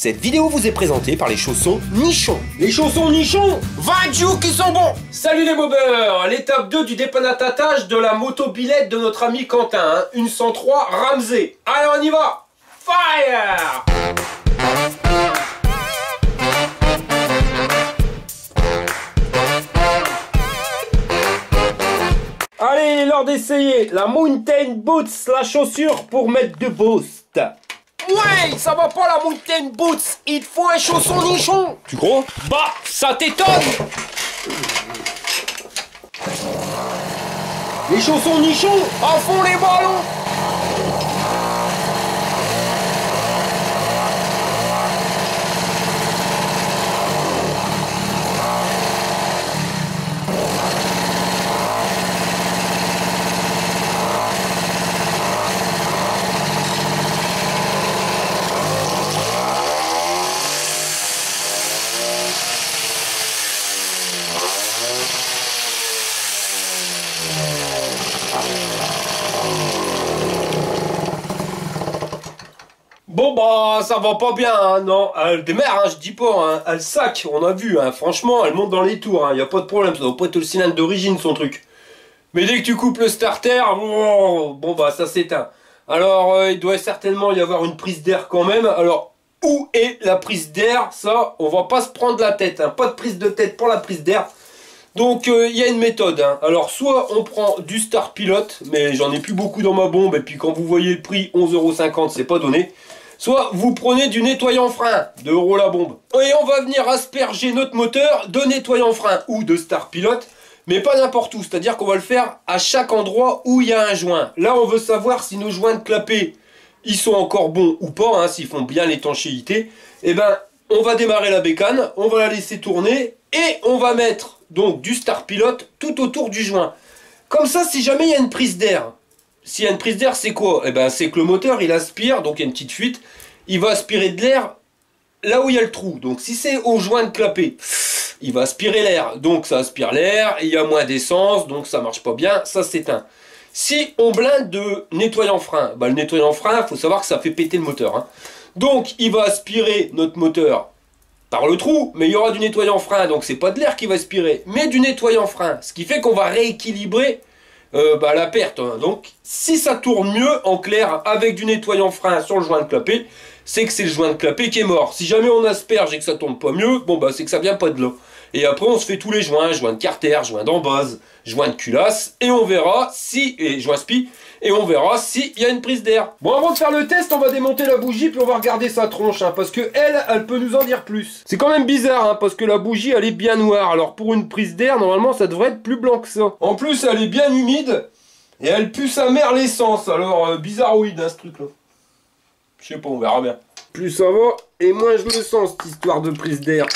Cette vidéo vous est présentée par les chaussons Nichon. Les chaussons Nichon, 20 jours qui sont bons. Salut les bobeurs, l'étape 2 du dépannatatage de la motobilette de notre ami Quentin, hein, une 103 Ramsey. Allez, on y va. Fire. Allez, l'heure d'essayer la Mountain Boots, la chaussure pour mettre de boost. Ouais, ça va pas la Mountain Boots, il te faut un chausson nichon. Tu crois? Bah, ça t'étonne. Les chaussons nichons, à fond les ballons. Bon bah ça va pas bien, hein, non, elle démarre, hein, je dis pas, hein, elle sac, on a vu, hein, franchement elle monte dans les tours, hein, y a pas de problème, ça doit pas être le cylindre d'origine son truc. Mais dès que tu coupes le starter, bon bah ça s'éteint. Alors il doit certainement y avoir une prise d'air quand même, alors où est la prise d'air? Ça, on va pas se prendre la tête, hein, pas de prise de tête pour la prise d'air. Donc il y a une méthode, hein. Alors soit on prend du Star Pilot, mais j'en ai plus beaucoup dans ma bombe, et puis quand vous voyez le prix, 11,50 €, c'est pas donné. Soit vous prenez du nettoyant frein, 2 € la bombe. Et on va venir asperger notre moteur de nettoyant frein ou de Star Pilot, mais pas n'importe où. C'est-à-dire qu'on va le faire à chaque endroit où il y a un joint. Là, on veut savoir si nos joints de clapet, ils sont encore bons ou pas, hein, s'ils font bien l'étanchéité. Et ben, on va démarrer la bécane, on va la laisser tourner et on va mettre donc du Star Pilot tout autour du joint. Comme ça, si jamais il y a une prise d'air, s'il y a une prise d'air, c'est quoi? Eh ben, c'est que le moteur, il aspire, donc il y a une petite fuite, il va aspirer de l'air là où il y a le trou. Donc si c'est au joint de clapet, il va aspirer l'air, donc ça aspire l'air, il y a moins d'essence, donc ça marche pas bien, ça s'éteint. Si on blinde de nettoyant frein, bah, le nettoyant frein, il faut savoir que ça fait péter le moteur, hein. Donc il va aspirer notre moteur par le trou, mais il y aura du nettoyant frein, donc c'est pas de l'air qui va aspirer, mais du nettoyant frein, ce qui fait qu'on va rééquilibrer la perte, hein. Donc si ça tourne mieux en clair avec du nettoyant frein sur le joint de clapet, c'est que c'est le joint de clapet qui est mort. Si jamais on asperge et que ça tourne pas mieux, bon bah c'est que ça vient pas de là. Et après on se fait tous les joints, joint de carter, joint d'embase, joint de culasse, et on verra si, et joint spi, et on verra s'il y a une prise d'air. Bon, avant de faire le test, on va démonter la bougie puis on va regarder sa tronche, hein, parce que elle peut nous en dire plus. C'est quand même bizarre, hein, parce que la bougie elle est bien noire, alors pour une prise d'air, normalement ça devrait être plus blanc que ça. En plus elle est bien humide, et elle pue sa mère l'essence, alors bizarroïde, hein, ce truc là. Je sais pas, on verra bien. Plus ça va, et moins je le sens cette histoire de prise d'air.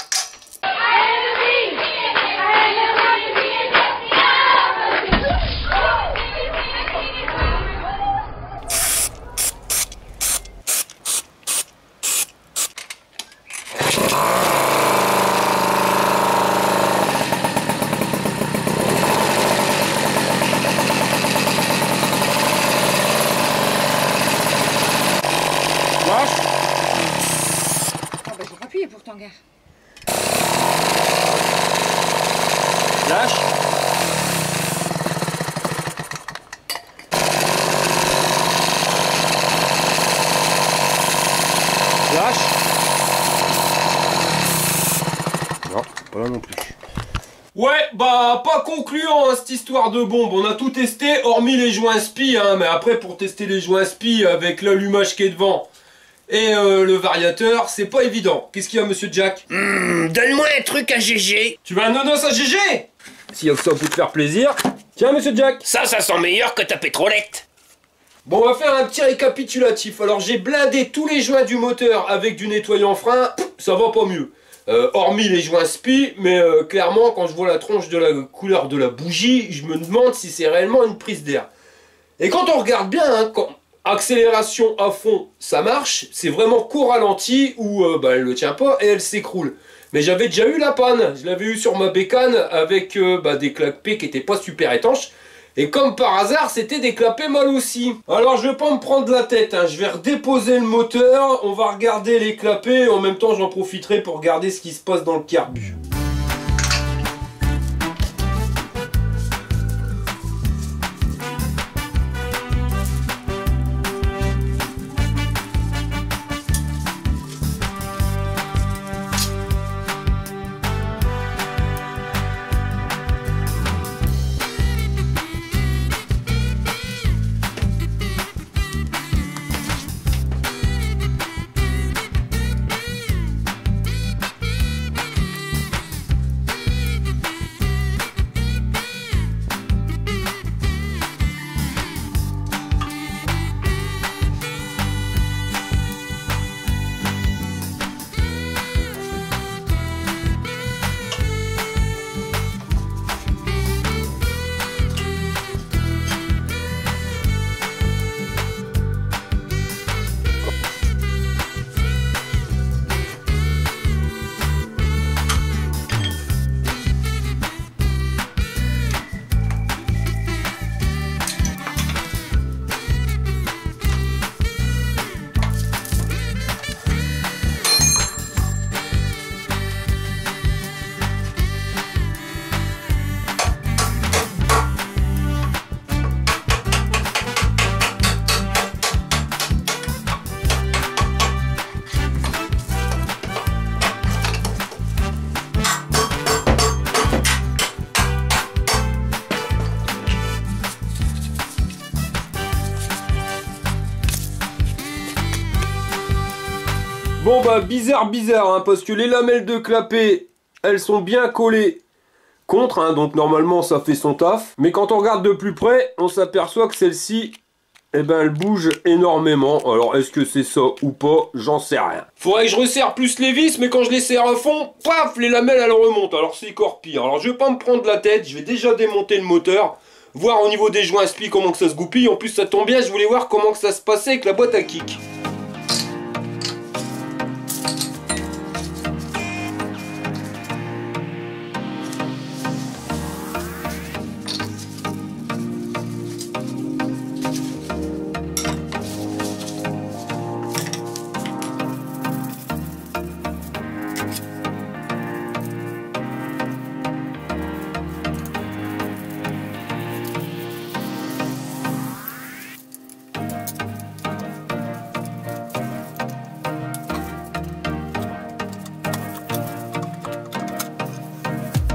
Ah bah j'ai pas appuyé pourtant, gars. Lâche. Lâche. Non, pas là non plus. Ouais, bah pas concluant, hein, cette histoire de bombe. On a tout testé, hormis les joints spi, hein, mais après pour tester les joints spi avec l'allumage qui est devant et le variateur, c'est pas évident. Qu'est-ce qu'il y a, monsieur Jack? Donne-moi un truc à GG. Tu veux un nonos à GG? S'il y a que ça pour te faire plaisir. Tiens, monsieur Jack. Ça sent meilleur que ta pétrolette. Bon, on va faire un petit récapitulatif. Alors, j'ai blindé tous les joints du moteur avec du nettoyant frein. Ça va pas mieux. Hormis les joints spi, mais clairement, quand je vois la tronche de la couleur de la bougie, je me demande si c'est réellement une prise d'air. Et quand on regarde bien, hein, quand accélération à fond, ça marche. C'est vraiment qu'au ralenti où elle ne tient pas et elle s'écroule. Mais j'avais déjà eu la panne. Je l'avais eu sur ma bécane avec des clapets qui n'étaient pas super étanches. Et comme par hasard, c'était des clapets mal aussi. Alors je vais pas me prendre la tête, hein. Je vais redéposer le moteur, on va regarder les clapets, et en même temps j'en profiterai pour regarder ce qui se passe dans le carbu. Bon bah bizarre hein, parce que les lamelles de clapet, elles sont bien collées contre, hein, donc normalement ça fait son taf. Mais quand on regarde de plus près, on s'aperçoit que celle-ci, eh ben elle bouge énormément. Alors est-ce que c'est ça ou pas, j'en sais rien. Faudrait que je resserre plus les vis, mais quand je les serre à fond, paf, les lamelles elles remontent. Alors c'est encore pire. Alors je vais pas me prendre la tête, je vais déjà démonter le moteur, voir au niveau des joints spi comment que ça se goupille. En plus ça tombe bien, je voulais voir comment que ça se passait avec la boîte à kick.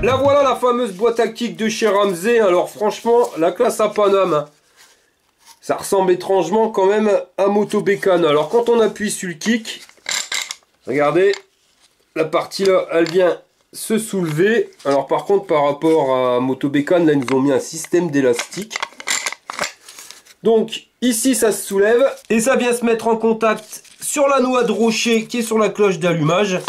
Là voilà la fameuse boîte à kick de chez Ramsey. Alors franchement, la classe à Paname, hein. Ça ressemble étrangement quand même à Moto Bécane. Alors quand on appuie sur le kick, regardez, la partie là, elle vient se soulever. Alors par contre, par rapport à Moto Bécane, là ils nous ont mis un système d'élastique. Donc ici ça se soulève et ça vient se mettre en contact sur la noix de rocher qui est sur la cloche d'allumage.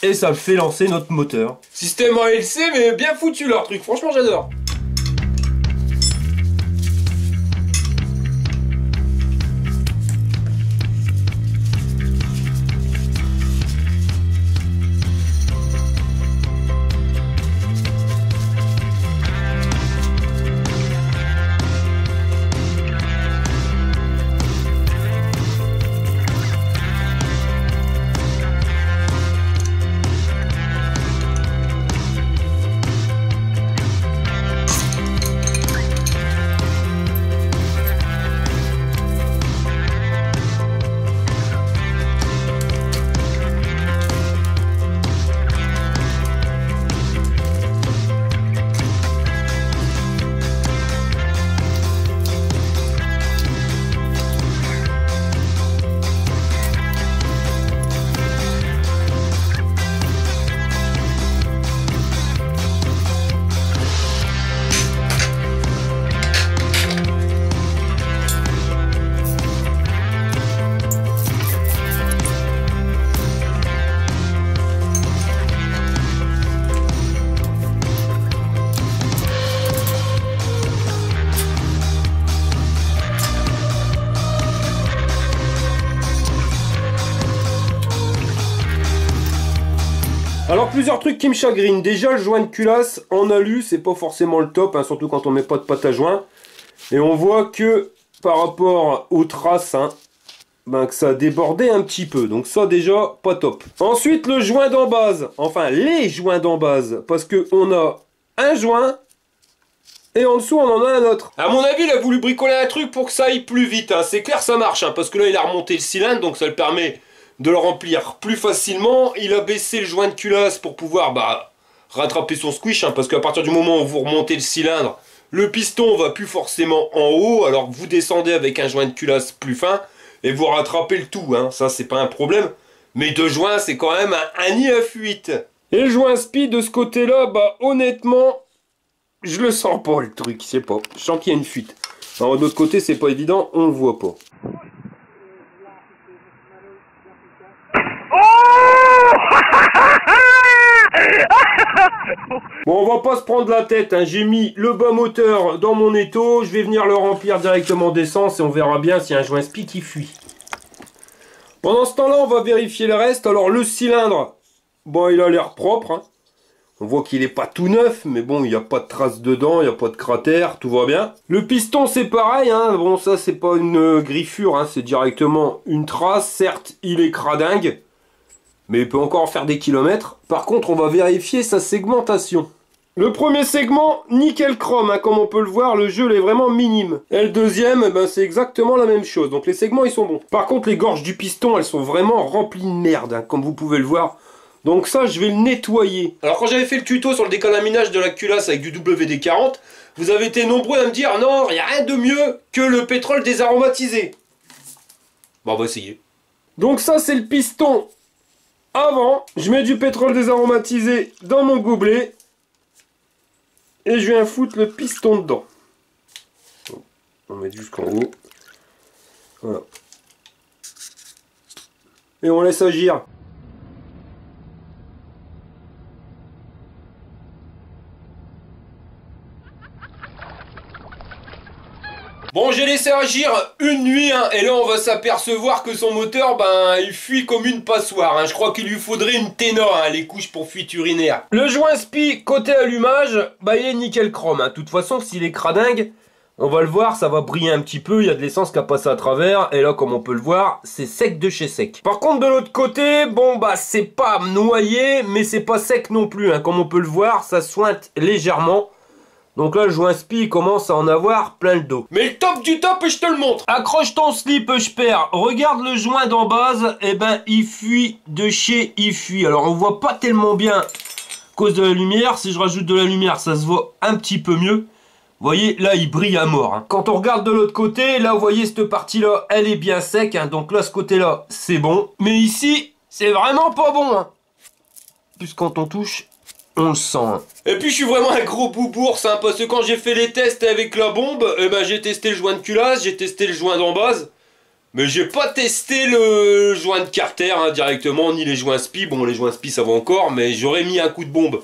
Et ça fait lancer notre moteur. Système ALC, mais bien foutu leur truc, franchement j'adore. Alors plusieurs trucs qui me chagrinent. Déjà le joint de culasse en alu, c'est pas forcément le top, hein, surtout quand on met pas de pâte à joint. Et on voit que par rapport aux traces, hein, ben, que ça a débordé un petit peu. Donc ça déjà, pas top. Ensuite le joint d'embase, enfin les joints d'embase, parce que on a un joint et en dessous on en a un autre. À mon avis il a voulu bricoler un truc pour que ça aille plus vite, hein. C'est clair ça marche, hein, parce que là il a remonté le cylindre, donc ça le permet de le remplir plus facilement. Il a baissé le joint de culasse pour pouvoir rattraper son squish, hein, parce qu'à partir du moment où vous remontez le cylindre, le piston va plus forcément en haut, alors que vous descendez avec un joint de culasse plus fin et vous rattrapez le tout, hein. Ça c'est pas un problème, mais deux joints c'est quand même un nid à fuite. Et le joint spi de ce côté là, honnêtement je le sens pas le truc, je sais pas, je sens qu'il y a une fuite. Alors de l'autre côté c'est pas évident, on le voit pas. Bon, on va pas se prendre la tête, hein. J'ai mis le bas moteur dans mon étau, je vais venir le remplir directement d'essence et on verra bien s'il y a un joint spi qui fuit. Pendant ce temps-là, on va vérifier le reste. Alors le cylindre, il a l'air propre, hein. On voit qu'il est pas tout neuf, mais bon, il n'y a pas de traces dedans, il n'y a pas de cratère, tout va bien. Le piston, c'est pareil, hein. Bon, ça, c'est pas une griffure, hein. C'est directement une trace. Certes, il est cradingue, mais il peut encore faire des kilomètres. Par contre, on va vérifier sa segmentation. Le premier segment, nickel chrome, hein, comme on peut le voir, le jeu est vraiment minime. Et le deuxième, c'est exactement la même chose. Donc les segments, ils sont bons. Par contre, les gorges du piston, elles sont vraiment remplies de merde, hein, comme vous pouvez le voir. Donc ça, je vais le nettoyer. Alors quand j'avais fait le tuto sur le décalaminage de la culasse avec du WD-40, vous avez été nombreux à me dire, non, il n'y a rien de mieux que le pétrole désaromatisé. Bon, on va essayer. Donc ça, c'est le piston avant. Je mets du pétrole désaromatisé dans mon gobelet. Et je viens foutre le piston dedans. On met jusqu'en haut. Voilà. Et on laisse agir. Bon, j'ai laissé agir une nuit, hein, et là on va s'apercevoir que son moteur, il fuit comme une passoire, hein. Je crois qu'il lui faudrait une ténor, hein, les couches pour fuite urinaire. Le joint spi côté allumage, il est nickel chrome, hein. De toute façon, s'il est cradingue, on va le voir, ça va briller un petit peu, il y a de l'essence qui a passé à travers, et là comme on peut le voir, c'est sec de chez sec. Par contre de l'autre côté, c'est pas noyé, mais c'est pas sec non plus, hein. Comme on peut le voir, ça sointe légèrement. Donc là, le joint spi commence à en avoir plein le dos. Mais le top du top, je te le montre. Accroche ton slip, je perds. Regarde le joint d'en base. Il fuit de chez il fuit. Alors, on voit pas tellement bien à cause de la lumière. Si je rajoute de la lumière, ça se voit un petit peu mieux. Vous voyez, là, il brille à mort, hein. Quand on regarde de l'autre côté, là, vous voyez, cette partie-là, elle est bien sec, hein. Donc là, ce côté-là, c'est bon. Mais ici, c'est vraiment pas bon, hein. Plus quand on touche, on le sent, hein. Et puis je suis vraiment un gros boubours, hein, parce que quand j'ai fait les tests avec la bombe, j'ai testé le joint de culasse, j'ai testé le joint d'en base, mais j'ai pas testé le joint de carter, hein, directement, ni les joints spi. Bon, les joints spi ça va encore, mais j'aurais mis un coup de bombe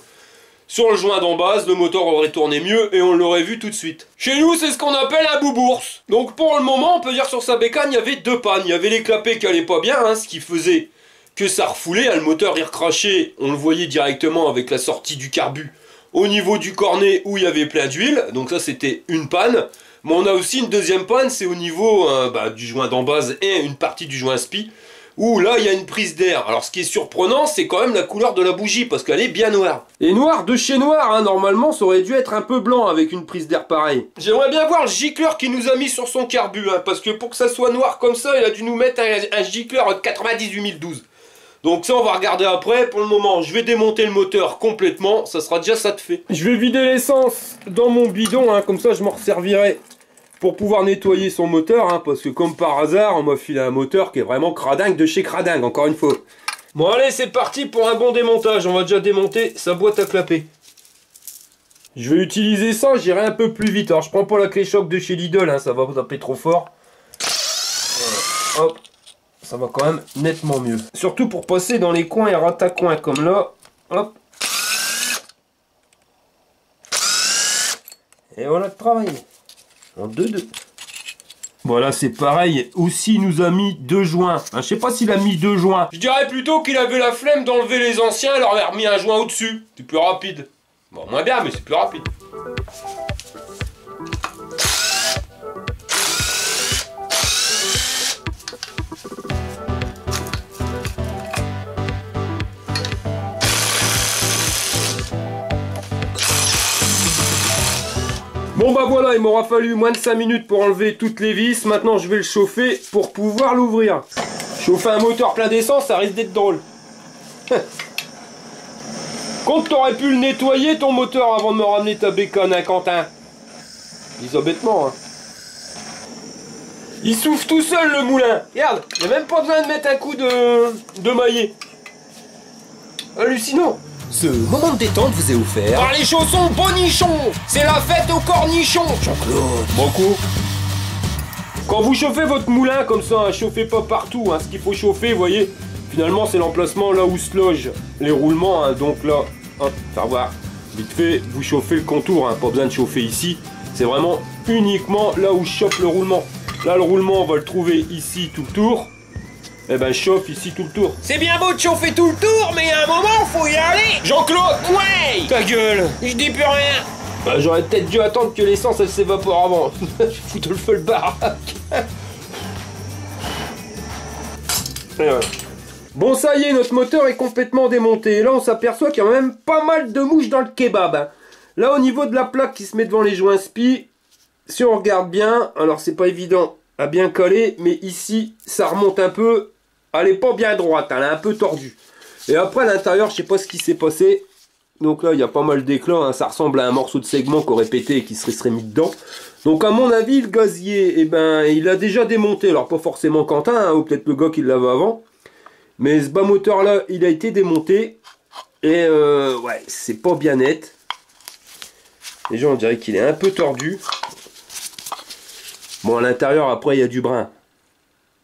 sur le joint d'en base, le moteur aurait tourné mieux et on l'aurait vu tout de suite. Chez nous, c'est ce qu'on appelle un boubours. Donc pour le moment, on peut dire sur sa bécane, il y avait deux pannes. Il y avait les clapets qui allaient pas bien, hein, ce qui faisait que ça refoulait, hein, le moteur il recrachait, on le voyait directement avec la sortie du carbu au niveau du cornet où il y avait plein d'huile, donc ça c'était une panne. Mais on a aussi une deuxième panne, c'est au niveau du joint d'en base et une partie du joint spi, où là il y a une prise d'air. Alors ce qui est surprenant, c'est quand même la couleur de la bougie, parce qu'elle est bien noire. Et noire de chez noir, hein, normalement ça aurait dû être un peu blanc avec une prise d'air pareille. J'aimerais bien voir le gicleur qu'il nous a mis sur son carbu, hein, parce que pour que ça soit noir comme ça, il a dû nous mettre un gicleur de 98012. Donc ça on va regarder après. Pour le moment je vais démonter le moteur complètement, ça sera déjà ça de fait. Je vais vider l'essence dans mon bidon, hein, comme ça je m'en resservirai pour pouvoir nettoyer son moteur, hein, parce que comme par hasard on m'a filé un moteur qui est vraiment cradingue de chez cradingue, encore une fois. Bon allez, c'est parti pour un bon démontage. On va déjà démonter sa boîte à clapper. Je vais utiliser ça, j'irai un peu plus vite. Alors je prends pas la clé choc de chez Lidl, hein, ça va taper trop fort. Voilà. Hop. Ça va quand même nettement mieux. Surtout pour passer dans les coins et ratacoins comme là. Hop. Et voilà le travail. En 2-2. Voilà, c'est pareil. Aussi, il nous a mis 2 joints. Je sais pas s'il a mis 2 joints. Je dirais plutôt qu'il avait la flemme d'enlever les anciens et leur avait remis un joint au-dessus. C'est plus rapide. Bon, moins bien, mais c'est plus rapide. Bon bah voilà, il m'aura fallu moins de 5 minutes pour enlever toutes les vis. Maintenant je vais le chauffer pour pouvoir l'ouvrir. Chauffer un moteur plein d'essence, ça risque d'être drôle. Compte, t'aurais pu le nettoyer ton moteur avant de me ramener ta bécane, hein, Quentin. Dis ça bêtement, hein. Il souffle tout seul le moulin. Regarde, il n'y a même pas besoin de mettre un coup de maillet. Hallucinant. Ce moment de détente vous est offert Par les chaussons bonichons. C'est la fête aux cornichons. Jean-Claude. Beaucoup. Quand vous chauffez votre moulin comme ça, hein, chauffez pas partout. Hein, ce qu'il faut chauffer, vous voyez, finalement c'est l'emplacement là où se logent les roulements. Hein, donc là, hop, faire voir. Vite fait, vous chauffez le contour. Hein, pas besoin de chauffer ici. C'est vraiment uniquement là où je chauffe le roulement. Là, le roulement, on va le trouver ici tout le tour. Eh ben, je chauffe ici tout le tour. C'est bien beau de chauffer tout le tour, mais à un moment, faut y aller. Jean-Claude! Ouais. Ta gueule! Je dis plus rien. Bah, j'aurais peut-être dû attendre que l'essence elle s'évapore avant. Je fous le feu le baraque. Et voilà. Bon, ça y est, notre moteur est complètement démonté. Et là, on s'aperçoit qu'il y a même pas mal de mouches dans le kebab. Hein. Là, au niveau de la plaque qui se met devant les joints spi, si on regarde bien, alors c'est pas évident à bien coller, mais ici, ça remonte un peu. Elle est pas bien droite, elle est un peu tordue. Et après, à l'intérieur, je sais pas ce qui s'est passé. Donc là, il y a pas mal d'éclats. Hein. Ça ressemble à un morceau de segment qu'on aurait pété et qui serait mis dedans. Donc, à mon avis, le gazier, eh ben, il a déjà démonté. Alors, pas forcément Quentin, hein, ou peut-être le gars qui l'avait avant. Mais ce bas moteur-là, il a été démonté. Et ouais, c'est pas bien net. Déjà, on dirait qu'il est un peu tordu. Bon, à l'intérieur, après, il y a du brin.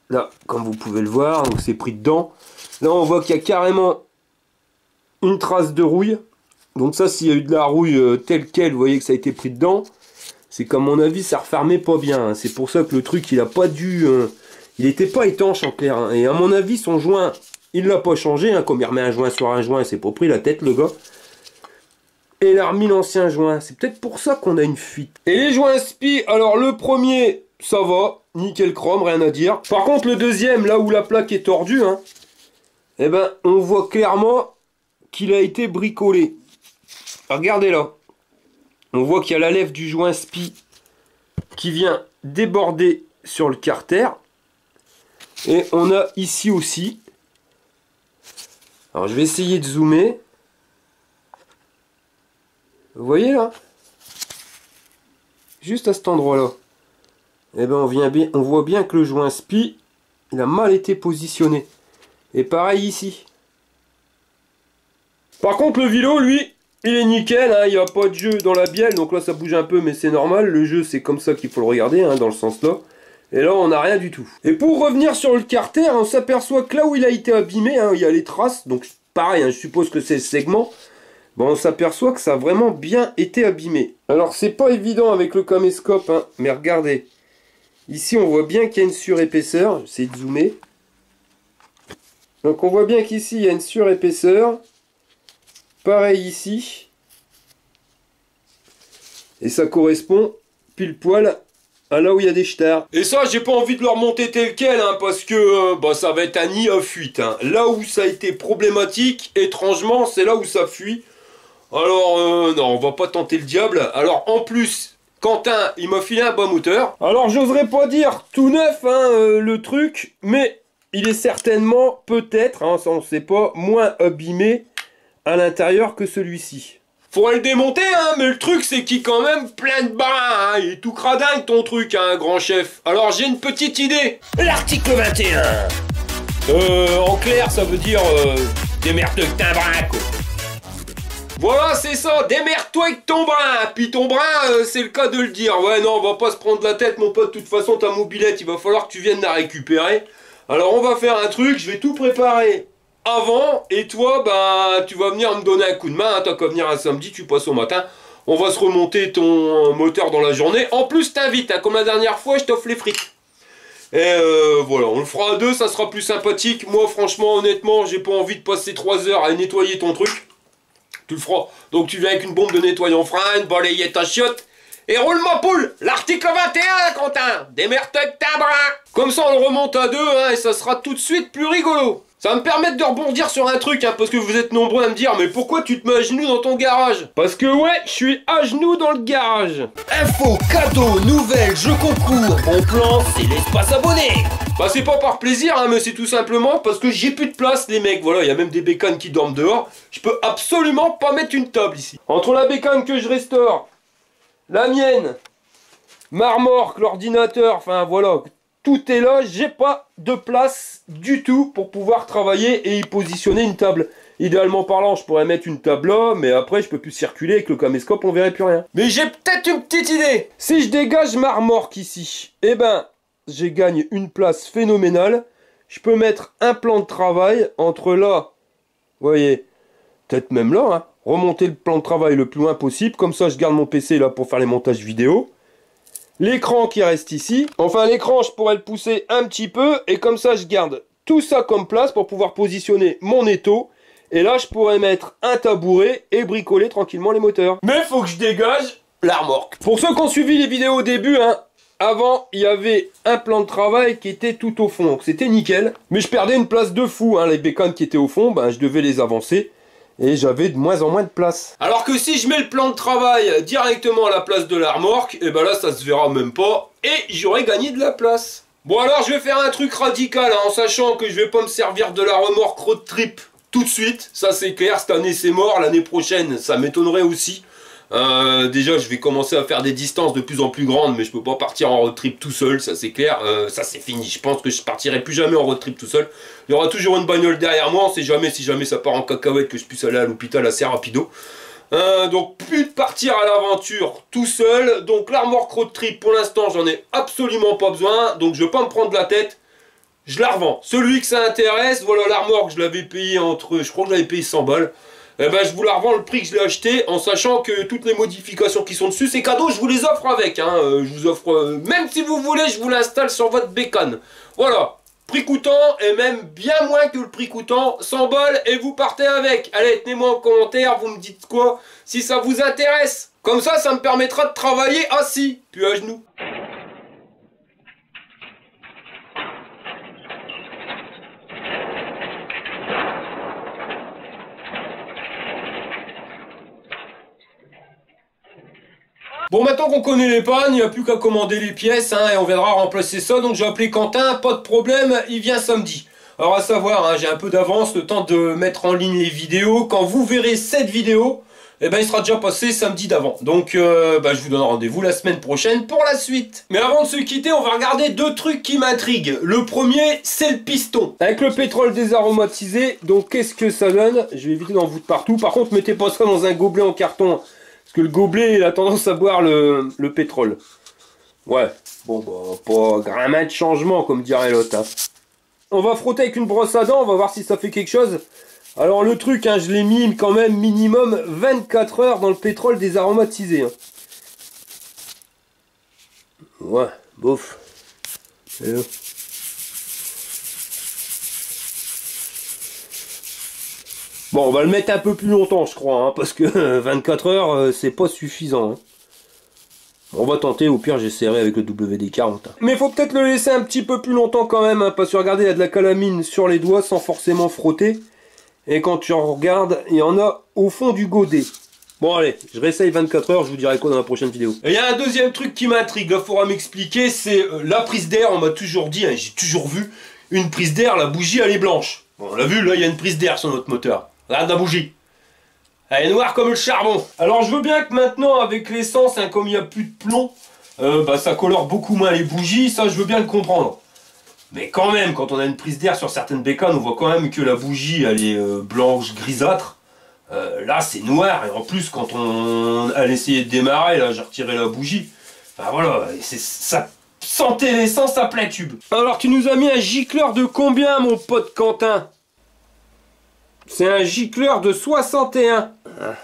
Là, comme vous pouvez le voir, donc c'est pris dedans. Là, on voit qu'il y a carrément une trace de rouille. Donc ça, s'il y a eu de la rouille telle quelle, vous voyez que ça a été pris dedans. C'est qu'à mon avis, ça refermait pas bien. Hein. C'est pour ça que le truc, il a pas dû... il était pas étanche en clair. Hein. Et à mon avis, son joint, il l'a pas changé. Hein. Comme il remet un joint sur un joint, il s'est pas pris la tête, le gars. Et il a remis l'ancien joint. C'est peut-être pour ça qu'on a une fuite. Et les joints spi, alors le premier, ça va. Nickel chrome, rien à dire. Par contre, le deuxième, là où la plaque est tordue, hein, eh ben, on voit clairement qu'il a été bricolé. Regardez là. On voit qu'il y a la lèvre du joint spi qui vient déborder sur le carter. Et on a ici aussi. Alors, je vais essayer de zoomer. Vous voyez là? Juste à cet endroit-là. Eh ben on voit bien que le joint spi, il a mal été positionné. Et pareil ici. Par contre le vélo, lui, il est nickel, hein, il n'y a pas de jeu dans la bielle, donc là ça bouge un peu mais c'est normal. Le jeu c'est comme ça qu'il faut le regarder, hein, dans le sens là. Et là on n'a rien du tout. Et pour revenir sur le carter, on s'aperçoit que là où il a été abîmé, hein, il y a les traces, donc pareil, hein, je suppose que c'est le segment. Bon, on s'aperçoit que ça a vraiment bien été abîmé. Alors c'est pas évident avec le caméscope, hein, mais regardez. Ici, on voit bien qu'il y a une surépaisseur. J'essaie de zoomer. Donc, on voit bien qu'ici, il y a une surépaisseur. Pareil ici. Et ça correspond pile poil à là où il y a des stars. Et ça, j'ai pas envie de le remonter tel quel, hein, parce que bah, ça va être un nid à fuite. Hein. Là où ça a été problématique, étrangement, c'est là où ça fuit. Alors, non, on va pas tenter le diable. Alors, en plus... Quentin, il m'a filé un bon moteur. Alors, j'oserais pas dire tout neuf, hein, le truc, mais il est certainement, peut-être, hein, ça on sait pas, moins abîmé à l'intérieur que celui-ci. Faudrait le démonter, hein, mais le truc, c'est qu'il est quand même plein de brins, hein, il est tout cradingue ton truc, hein, grand chef. Alors, j'ai une petite idée. L'article 21. En clair, ça veut dire, démerde-toi avec un brin, quoi. Voilà, c'est ça, démerde-toi avec ton brin. Puis ton brin, c'est le cas de le dire. Ouais, non, on va pas se prendre la tête, mon pote. De toute façon, ta mobilette, il va falloir que tu viennes la récupérer. Alors, on va faire un truc, je vais tout préparer avant. Et toi, bah, tu vas venir me donner un coup de main. Hein, t'as qu'à venir un samedi, tu passes au matin. On va se remonter ton moteur dans la journée. En plus, t'invites, hein, comme la dernière fois, je t'offre les frites. Et voilà, on le fera à deux, ça sera plus sympathique. Moi, franchement, honnêtement, j'ai pas envie de passer 3 heures à nettoyer ton truc. Tu le feras. Donc tu viens avec une bombe de nettoyant frein, balayer ta chiotte. Et roule ma poule. L'article 21, Quentin. Démerde-toi avec ta bras. Comme ça, on le remonte à deux, hein, et ça sera tout de suite plus rigolo. Ça va me permettre de rebondir sur un truc, hein, parce que vous êtes nombreux à me dire, mais pourquoi tu te mets à genoux dans ton garage? Parce que ouais, je suis à genoux dans le garage. Infos, cadeaux, nouvelles, jeux concours, bon plan, c'est l'espace abonné. Bah c'est pas par plaisir, hein, mais c'est tout simplement parce que j'ai plus de place, les mecs. Voilà, il y a même des bécanes qui dorment dehors. Je peux absolument pas mettre une table ici. Entre la bécane que je restaure, la mienne, ma remorque, l'ordinateur, enfin voilà, tout est là. J'ai pas de place du tout pour pouvoir travailler et y positionner une table. Idéalement parlant, je pourrais mettre une table là, mais après je peux plus circuler avec le caméscope, on verrait plus rien. Mais j'ai peut-être une petite idée. Si je dégage ma remorque ici, eh ben, je gagne une place phénoménale. Je peux mettre un plan de travail entre là, vous voyez, peut-être même là, hein, remonter le plan de travail le plus loin possible. Comme ça, je garde mon PC là pour faire les montages vidéo. L'écran qui reste ici. Enfin, l'écran, je pourrais le pousser un petit peu. Et comme ça, je garde tout ça comme place pour pouvoir positionner mon étau. Et là, je pourrais mettre un tabouret et bricoler tranquillement les moteurs. Mais il faut que je dégage la remorque. Pour ceux qui ont suivi les vidéos au début, hein, avant, il y avait un plan de travail qui était tout au fond. Donc c'était nickel. Mais je perdais une place de fou. Hein. Les bécanes qui étaient au fond, ben, je devais les avancer. Et j'avais de moins en moins de place. Alors que si je mets le plan de travail directement à la place de la remorque, et ben là ça se verra même pas. Et j'aurais gagné de la place. Bon alors je vais faire un truc radical, hein, en sachant que je vais pas me servir de la remorque road trip tout de suite. Ça c'est clair, cette année c'est mort. L'année prochaine ça m'étonnerait aussi. Déjà je vais commencer à faire des distances de plus en plus grandes, mais je peux pas partir en road trip tout seul, ça c'est clair. Ça c'est fini, je pense que je partirai plus jamais en road trip tout seul. Il y aura toujours une bagnole derrière moi, on sait jamais si jamais ça part en cacahuète que je puisse aller à l'hôpital assez rapido. Donc plus de partir à l'aventure tout seul. Donc la remorque road trip pour l'instant j'en ai absolument pas besoin, donc je vais pas me prendre la tête. Je la revends. Celui que ça intéresse, voilà la remorque, je l'avais payé je crois que je l'avais payé 100 balles. Eh ben, je vous la revends le prix que je l'ai acheté, en sachant que toutes les modifications qui sont dessus, c'est cadeau, je vous les offre avec. Hein. Je vous offre, même si vous voulez, je vous l'installe sur votre bécane. Voilà, prix coûtant, et même bien moins que le prix coûtant, 100 balles, et vous partez avec. Allez, tenez-moi en commentaire, vous me dites quoi, si ça vous intéresse. Comme ça, ça me permettra de travailler assis, puis à genoux. Bon, maintenant qu'on connaît les pannes, il n'y a plus qu'à commander les pièces, hein, et on viendra remplacer ça. Donc j'ai appelé Quentin, pas de problème, il vient samedi. Alors à savoir, hein, j'ai un peu d'avance, le temps de mettre en ligne les vidéos. Quand vous verrez cette vidéo, eh ben, il sera déjà passé samedi d'avant. Donc je vous donne rendez-vous la semaine prochaine pour la suite. Mais avant de se quitter, on va regarder deux trucs qui m'intriguent. Le premier, c'est le piston. Avec le pétrole désaromatisé, donc qu'est-ce que ça donne? Je vais éviter d'en foutre partout. Par contre, mettez pas ça dans un gobelet en carton. Parce que le gobelet, il a tendance à boire le pétrole. Ouais, bon, bah, pas grand de changement, comme dirait l'autre. Hein. On va frotter avec une brosse à dents, on va voir si ça fait quelque chose. Alors le truc, hein, je l'ai mis quand même minimum 24 heures dans le pétrole désaromatisé. Hein. Ouais, bof. Bon, on va le mettre un peu plus longtemps, je crois, hein, parce que 24 heures, c'est pas suffisant. Hein. On va tenter, au pire, j'essaierai avec le WD-40. Hein. Mais il faut peut-être le laisser un petit peu plus longtemps quand même, hein, parce que regardez, il y a de la calamine sur les doigts sans forcément frotter. Et quand tu regardes, il y en a au fond du godet. Bon, allez, je réessaye 24 heures, je vous dirai quoi dans la prochaine vidéo. Et il y a un deuxième truc qui m'intrigue, il faudra m'expliquer, c'est la prise d'air. On m'a toujours dit, hein, j'ai toujours vu, une prise d'air, la bougie, elle est blanche. Bon, on l'a vu, là, il y a une prise d'air sur notre moteur. Regarde la bougie. Elle est noire comme le charbon. Alors je veux bien que maintenant avec l'essence, hein, comme il n'y a plus de plomb, ça colore beaucoup moins les bougies, ça je veux bien le comprendre. Mais quand même, quand on a une prise d'air sur certaines bécanes, on voit quand même que la bougie elle est blanche grisâtre. Là c'est noir, et en plus quand elle essayait de démarrer, là j'ai retiré la bougie. Enfin voilà, ça sentait l'essence à plein tube. Alors tu nous as mis un gicleur de combien mon pote Quentin? C'est un gicleur de 61. Ah,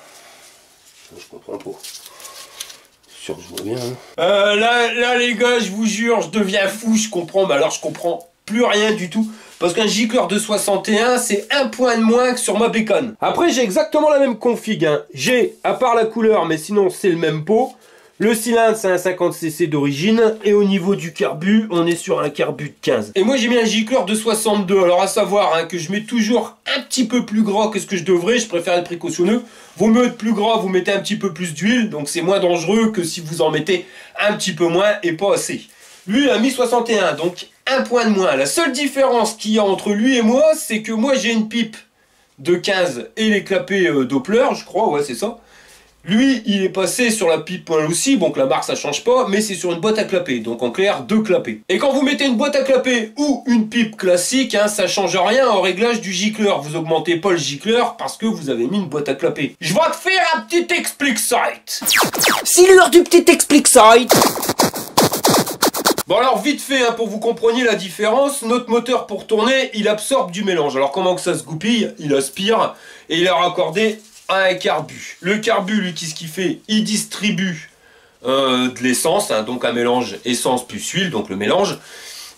je comprends pas. sûr que je vois bien. Là, les gars, je vous jure, je deviens fou, je comprends. Mais alors, je comprends plus rien du tout. Parce qu'un gicleur de 61, c'est un point de moins que sur ma bécane. Après, j'ai exactement la même config. Hein. J'ai, à part la couleur, mais sinon, c'est le même pot. Le cylindre, c'est un 50cc d'origine. Et au niveau du carbu, on est sur un carbu de 15. Et moi, j'ai mis un gicleur de 62. Alors, à savoir hein, que je mets toujours un petit peu plus gras que ce que je devrais. Je préfère être précautionneux. Vaut mieux être plus gras, vous mettez un petit peu plus d'huile. Donc, c'est moins dangereux que si vous en mettez un petit peu moins et pas assez. Lui, il a mis 61, donc un point de moins. La seule différence qu'il y a entre lui et moi, c'est que moi, j'ai une pipe de 15 et les clapets Doppler, je crois, ouais, c'est ça. Lui, il est passé sur la pipe aussi, donc la marque, ça change pas, mais c'est sur une boîte à clapets, donc en clair, 2 clapets. Et quand vous mettez une boîte à clapets ou une pipe classique, hein, ça change rien au réglage du gicleur. Vous augmentez pas le gicleur parce que vous avez mis une boîte à clapets. Je vais te faire un petit explique site. C'est l'heure du petit explique site. Bon alors vite fait, hein, pour vous compreniez la différence, notre moteur pour tourner, il absorbe du mélange. Alors comment que ça se goupille? Il aspire et il est raccordé à un carbu. Le carbu, lui, qu'est-ce qu'il fait? Il distribue de l'essence, hein, donc un mélange essence plus huile, donc le mélange.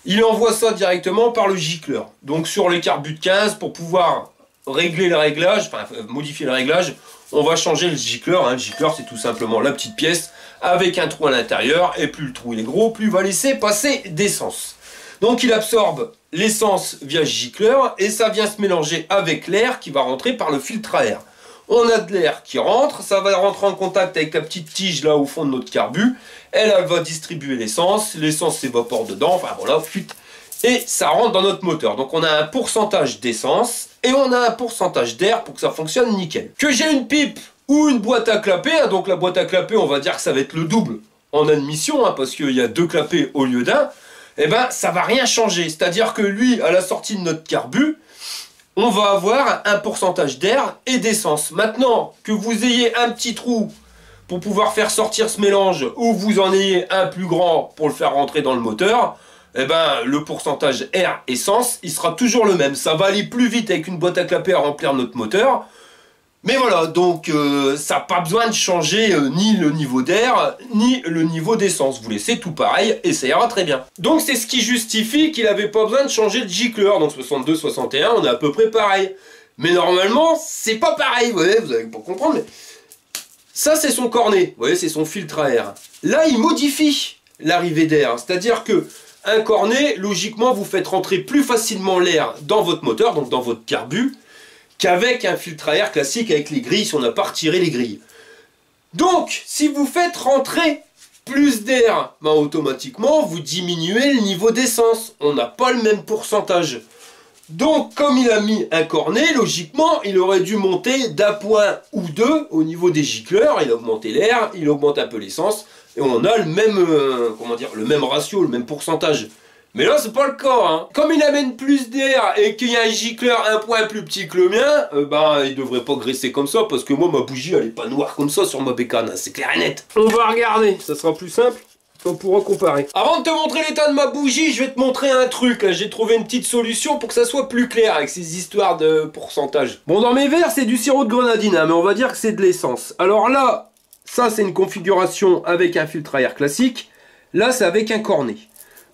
Il envoie ça directement par le gicleur. Donc sur les carbus de 15, pour pouvoir régler le réglage, enfin modifier le réglage, on va changer le gicleur. Hein. Le gicleur, c'est tout simplement la petite pièce avec un trou à l'intérieur, et plus le trou il est gros, plus il va laisser passer d'essence. Donc il absorbe l'essence via le gicleur, et ça vient se mélanger avec l'air qui va rentrer par le filtre à air. On a de l'air qui rentre, ça va rentrer en contact avec la petite tige là au fond de notre carbu, elle va distribuer l'essence s'évapore dedans, enfin voilà, et ça rentre dans notre moteur. Donc on a un pourcentage d'essence, et on a un pourcentage d'air pour que ça fonctionne nickel. Que j'ai une pipe ou une boîte à clapets, hein, donc la boîte à clapets, on va dire que ça va être le double en admission, hein, parce qu'il y a 2 clapets au lieu d'un, et ben ça va rien changer. C'est-à-dire que lui, à la sortie de notre carbu, on va avoir un pourcentage d'air et d'essence. Maintenant, que vous ayez un petit trou pour pouvoir faire sortir ce mélange, ou vous en ayez un plus grand pour le faire rentrer dans le moteur, eh ben, le pourcentage air-essence, il sera toujours le même. Ça va aller plus vite avec une boîte à clapets à remplir notre moteur. Mais voilà, donc ça n'a pas besoin de changer ni le niveau d'air, ni le niveau d'essence. Vous laissez tout pareil et ça ira très bien. Donc c'est ce qui justifie qu'il n'avait pas besoin de changer de gicleur. Donc 62, 61, on est à peu près pareil. Mais normalement, c'est pas pareil, vous voyez, vous allez pas comprendre. Mais... ça, c'est son cornet, vous voyez, c'est son filtre à air. Là, il modifie l'arrivée d'air. C'est-à-dire que un cornet, logiquement, vous faites rentrer plus facilement l'air dans votre moteur, donc dans votre carbu, qu'avec un filtre à air classique avec les grilles, si on n'a pas retiré les grilles. Donc, si vous faites rentrer plus d'air, ben, automatiquement, vous diminuez le niveau d'essence. On n'a pas le même pourcentage. Donc, comme il a mis un cornet, logiquement, il aurait dû monter d'un point ou deux au niveau des gicleurs. Il a augmenté l'air, il augmente un peu l'essence, et on a le même, comment dire, le même ratio, le même pourcentage. Mais là, c'est pas le cas, hein. Comme il amène plus d'air et qu'il y a un gicleur un point plus petit que le mien, ben, il devrait pas graisser comme ça, parce que moi, ma bougie, elle est pas noire comme ça sur ma bécane, hein, c'est clair et net. On va regarder, ça sera plus simple, on pourra comparer. Avant de te montrer l'état de ma bougie, je vais te montrer un truc, là. J'ai trouvé une petite solution pour que ça soit plus clair avec ces histoires de pourcentage. Bon, dans mes verres, c'est du sirop de grenadine, hein, mais on va dire que c'est de l'essence. Alors là, ça, c'est une configuration avec un filtre à air classique. Là, c'est avec un cornet.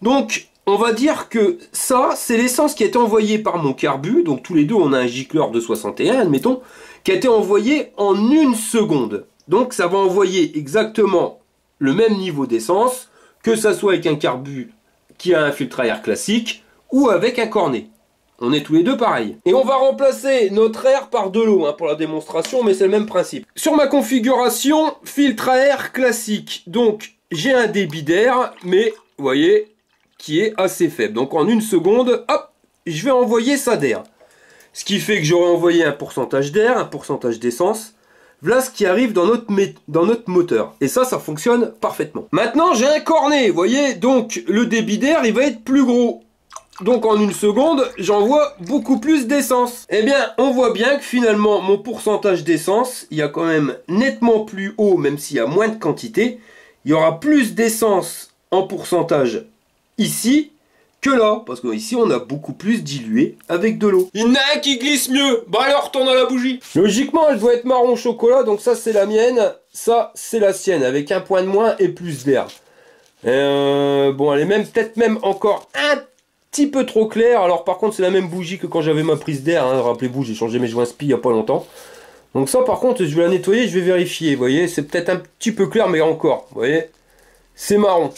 Donc, on va dire que ça, c'est l'essence qui a été envoyée par mon carbu. Donc tous les deux, on a un gicleur de 61, admettons, qui a été envoyé en 1 seconde. Donc ça va envoyer exactement le même niveau d'essence, que ça soit avec un carbu qui a un filtre à air classique, ou avec un cornet. On est tous les deux pareils. Et on va remplacer notre air par de l'eau, hein, pour la démonstration, mais c'est le même principe. Sur ma configuration, filtre à air classique. Donc j'ai un débit d'air, mais vous voyez, qui est assez faible. Donc en 1 seconde, hop, je vais envoyer ça d'air. Ce qui fait que j'aurai envoyé un pourcentage d'air, un pourcentage d'essence. Voilà ce qui arrive dans notre moteur. Et ça fonctionne parfaitement. Maintenant, j'ai un cornet, vous voyez, donc le débit d'air, il va être plus gros. Donc en 1 seconde, j'envoie beaucoup plus d'essence. Eh bien, on voit bien que finalement, mon pourcentage d'essence, il y a quand même nettement plus haut, même s'il y a moins de quantité. Il y aura plus d'essence en pourcentage ici que là, parce que ici on a beaucoup plus dilué avec de l'eau. Il y en a un qui glisse mieux, bah alors retourne à la bougie. Logiquement elle doit être marron chocolat, donc ça c'est la mienne, ça c'est la sienne, avec un point de moins et plus d'air. Bon elle est même peut-être même encore un petit peu trop claire, alors par contre c'est la même bougie que quand j'avais ma prise d'air, hein. Rappelez-vous j'ai changé mes joints spi il n'y a pas longtemps. Donc ça par contre je vais la nettoyer, je vais vérifier, vous voyez, c'est peut-être un petit peu clair mais encore, vous voyez, c'est marron.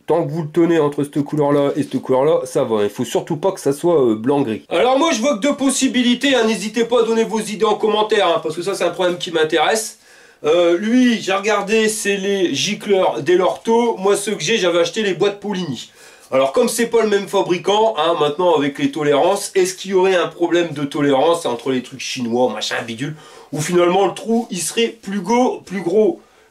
Tant que vous le tenez entre cette couleur-là et cette couleur-là, ça va. Il faut surtout pas que ça soit blanc-gris. Alors moi, je vois que deux possibilités. Hein. N'hésitez pas à donner vos idées en commentaire, hein, parce que ça, c'est un problème qui m'intéresse. Lui, j'ai regardé, c'est les gicleurs Delorto. Moi, ceux que j'ai, j'avais acheté les boîtes Polini. Alors, comme c'est pas le même fabricant, hein, maintenant, avec les tolérances, est-ce qu'il y aurait un problème de tolérance entre les trucs chinois, machin, bidule, ou finalement, le trou, il serait plus gros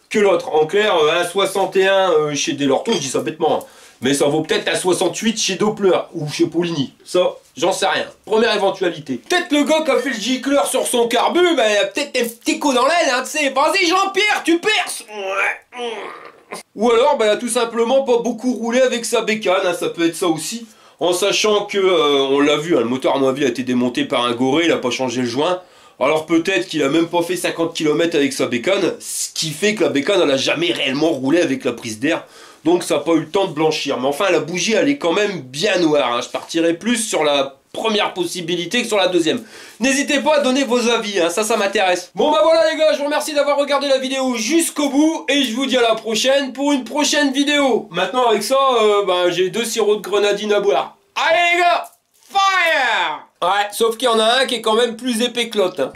que l'autre. En clair, un 61 chez Delorto, je dis ça bêtement, hein. Mais ça vaut peut-être un 68 chez Doppler ou chez Polini. Ça, j'en sais rien. Première éventualité. Peut-être le gars qui a fait le gicleur sur son carbu, bah, il a peut-être un petit coup dans l'aile, hein, tu sais. Vas-y Jean-Pierre, tu perces. Ou alors, bah, il a tout simplement pas beaucoup roulé avec sa bécane, hein, ça peut être ça aussi. En sachant que, on l'a vu, hein, le moteur à mon avis a été démonté par un goré, il a pas changé le joint. Alors peut-être qu'il a même pas fait 50 km avec sa bécane, ce qui fait que la bécane elle a jamais réellement roulé avec la prise d'air, donc ça n'a pas eu le temps de blanchir. Mais enfin la bougie elle est quand même bien noire, hein. Je partirai plus sur la première possibilité que sur la deuxième. N'hésitez pas à donner vos avis, hein. Ça m'intéresse. Bon bah voilà les gars, je vous remercie d'avoir regardé la vidéo jusqu'au bout, et je vous dis à la prochaine pour une prochaine vidéo. Maintenant avec ça, j'ai 2 sirops de grenadine à boire. Allez les gars, fire! Ouais, sauf qu'il y en a un qui est quand même plus épais que l'autre. Hein.